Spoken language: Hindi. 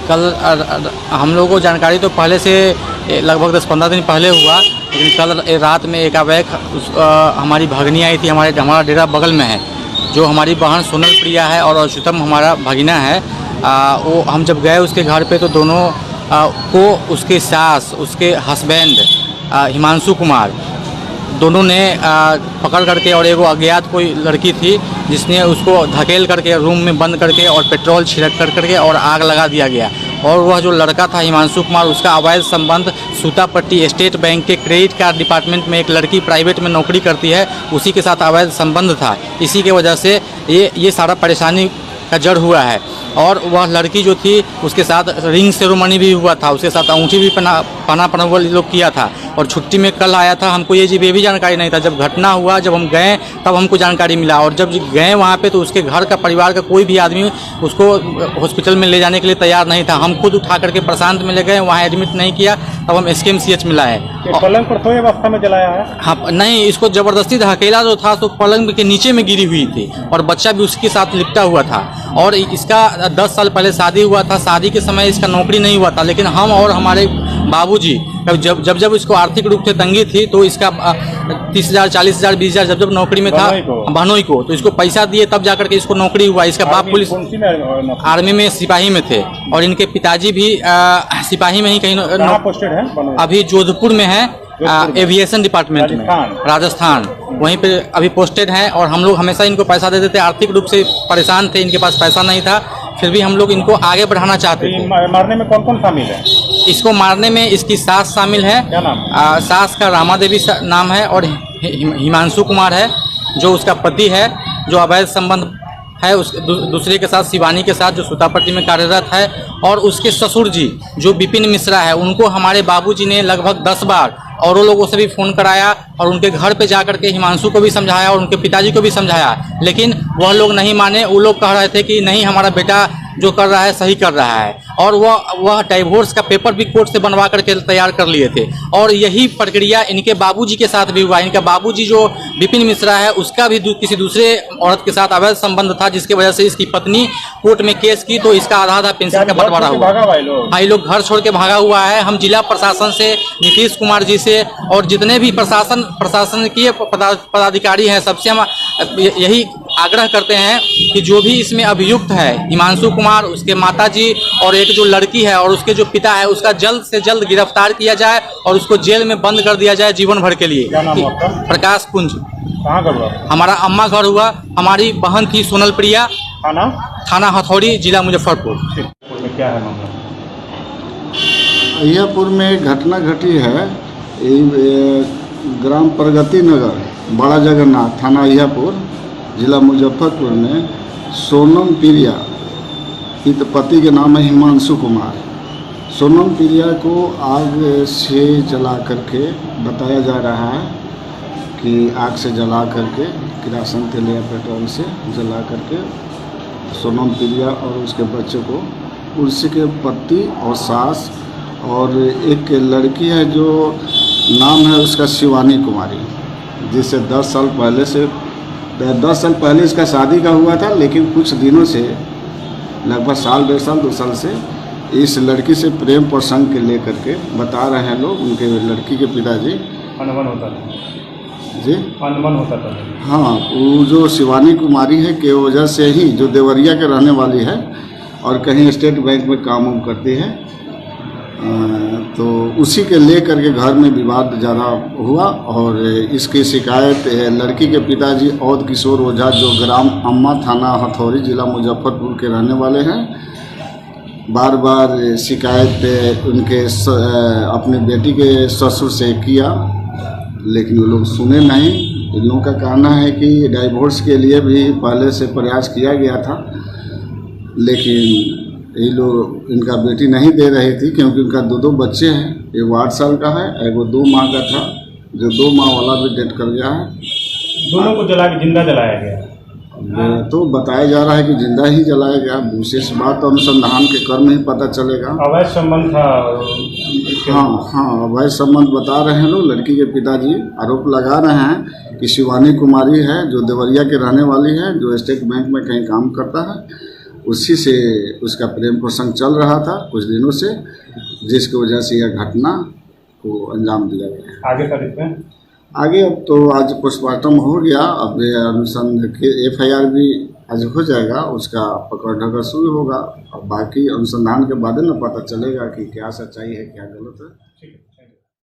कल हम लोगों को जानकारी तो पहले से लगभग 10-15 दिन पहले हुआ, लेकिन कल रात में एकाएक हमारी भगनी आई थी। हमारा डेरा बगल में है, जो हमारी बहन सोनल प्रिया है और अच्युतम हमारा भगिना है। वो हम जब गए उसके घर पे तो दोनों को उसके सास, उसके हस्बैंड हिमांशु कुमार, दोनों ने पकड़ करके, और एगो अज्ञात कोई लड़की थी जिसने उसको धकेल करके रूम में बंद करके और पेट्रोल छिड़क करके और आग लगा दिया गया। और वह जो लड़का था हिमांशु कुमार, उसका अवैध संबंध सूतापट्टी स्टेट बैंक के क्रेडिट कार्ड डिपार्टमेंट में एक लड़की प्राइवेट में नौकरी करती है, उसी के साथ अवैध संबंध था। इसी के वजह से ये सारा परेशानी का जड़ हुआ है। और वह लड़की जो थी उसके साथ रिंग सेरेमनी भी हुआ था, उसके साथ अंगूठी भी पहना हुआ लोग किया था। और छुट्टी में कल आया था, हमको ये भी जानकारी नहीं था। जब घटना हुआ, जब हम गए तब हमको जानकारी मिला। और जब गए वहाँ पे तो उसके घर का, परिवार का कोई भी आदमी उसको हॉस्पिटल में ले जाने के लिए तैयार नहीं था। हम खुद उठा करके प्रशांत में ले गए, वहाँ एडमिट नहीं किया, तब हम SKMCH में लाए। पलंग पर सोए अवस्था में जलाया है? हाँ, नहीं, इसको जबरदस्ती धकेला जो था तो पलंग के नीचे में गिरी हुई थी, और बच्चा भी उसके साथ लिपटा हुआ था। और इसका 10 साल पहले शादी हुआ था। शादी के समय इसका नौकरी नहीं हुआ था, लेकिन हम और हमारे बाबूजी जब इसको आर्थिक रूप से तंगी थी तो इसका 30,000, 40,000, 20,000 जब नौकरी में था बहनोई को, तो इसको पैसा दिए तब जाकर के इसको नौकरी हुआ। इसका बाप पुलिस आर्मी में सिपाही में थे, और इनके पिताजी भी सिपाही में ही कहीं पोस्टेड है, अभी जोधपुर में है, एविएशन डिपार्टमेंट में, राजस्थान, वहीं पे अभी पोस्टेड हैं। और हम लोग हमेशा इनको पैसा देते थे, आर्थिक रूप से परेशान थे, इनके पास पैसा नहीं था, फिर भी हम लोग इनको आगे बढ़ाना चाहते थे। मारने में कौन कौन शामिल है? इसको मारने में इसकी सास शामिल है। क्या नाम? सास का रामा देवी नाम है, और हिमांशु कुमार है जो उसका पति है, जो अवैध संबंध है उस दूसरे के साथ, शिवानी के साथ, जो सूतापट्टी में कार्यरत है। और उसके ससुर जी जो विपिन मिश्रा है, उनको हमारे बाबूजी ने लगभग 10 बार औरों लोगों से भी फ़ोन कराया, और उनके घर पे जाकर के हिमांशु को भी समझाया और उनके पिताजी को भी समझाया, लेकिन वह लोग नहीं माने। वो लोग कह रहे थे कि नहीं, हमारा बेटा जो कर रहा है सही कर रहा है। और वह डाइवोर्स का पेपर भी कोर्ट से बनवा करके तैयार कर लिए थे। और यही प्रक्रिया इनके बाबूजी के साथ भी हुआ। इनका बाबूजी जो विपिन मिश्रा है, उसका भी किसी दूसरे औरत के साथ अवैध संबंध था, जिसकी वजह से इसकी पत्नी कोर्ट में केस की तो इसका आधा पेंशन का बंटवारा हुआ। भाई लोग घर छोड़ के भागा हुआ है। हम जिला प्रशासन से, नीतीश कुमार जी से, और जितने भी प्रशासन के पदाधिकारी हैं, सबसे हम यही आग्रह करते हैं कि जो भी इसमें अभियुक्त है, हिमांशु कुमार, उसके माताजी और एक जो लड़की है और उसके जो पिता है, उसका जल्द से जल्द गिरफ्तार किया जाए और उसको जेल में बंद कर दिया जाए जीवन भर के लिए। क्या नाम आपका? प्रकाश कुंज। कहाँ घर हुआ? हमारा अम्मा घर हुआ। हमारी बहन थी सोनल प्रिया, थाना हथौड़ी, जिला मुजफ्फरपुर। क्या है मामला? अहियापुर में एक घटना घटी है। ग्राम प्रगति नगर, बड़ा जगन्नाथ, थाना अहियापुर, जिला मुजफ्फरपुर में सोनम प्रिया, पति के नाम है हिमांशु कुमार। सोनम प्रिया को आग से जला करके बताया जा रहा है कि आग से जला करके, किरासन तेल या पेट्रोल से जला करके सोनम प्रिया और उसके बच्चों को, उसके पति और सास, और एक लड़की है जो नाम है उसका शिवानी कुमारी, जिससे 10 साल पहले इसका शादी का हुआ था। लेकिन कुछ दिनों से, लगभग साल, 1.5 साल, 2 साल से इस लड़की से प्रेम प्रसंग के लेकर के बता रहे हैं लोग, उनके लड़की के पिताजी। अनबन होता था जी, अनबन होता था। हाँ, वो जो शिवानी कुमारी है के वजह से ही, जो देवरिया के रहने वाली है और कहीं स्टेट बैंक में काम वाम करती है, तो उसी के लेकर के घर में विवाद ज़्यादा हुआ। और इसकी शिकायत लड़की के पिताजी औध किशोर ओझा, जो ग्राम अम्मा, थाना हथौड़ी, जिला मुजफ्फरपुर के रहने वाले हैं, बार बार शिकायत उनके अपनी बेटी के ससुर से किया, लेकिन वो लोग सुने नहीं। इन लोगों का कहना है कि डाइवोर्स के लिए भी पहले से प्रयास किया गया था, लेकिन ये लोग, इनका बेटी नहीं दे रही थी, क्योंकि उनका 2 बच्चे हैं। एक 8 साल का है, एक 2 माह का था, जो 2 माह वाला भी डेथ कर गया है। दोनों को जिंदा जलाया गया। तो बताया जा रहा है कि जिंदा ही जलाया गया। विशेष बात अनुसंधान के क्रम में ही पता चलेगा। अवैध संबंध था। हाँ, अवैध संबंध बता रहे हैं लोग। लड़की के पिताजी आरोप लगा रहे हैं कि शिवानी कुमारी है, जो देवरिया के रहने वाली है, जो स्टेट बैंक में कहीं काम करता है, उसी से उसका प्रेम प्रसंग चल रहा था कुछ दिनों से, जिसकी वजह से यह घटना को अंजाम दिया गया। आगे का इसमें आगे अब तो आज पोस्टमार्टम हो गया, अब ये अनुसंधान के FIR भी आज हो जाएगा, उसका पकड़ ढकड़ शुरू होगा। अब बाकी अनुसंधान के बाद न पता चलेगा कि क्या सच्चाई है क्या गलत है। ठीक है।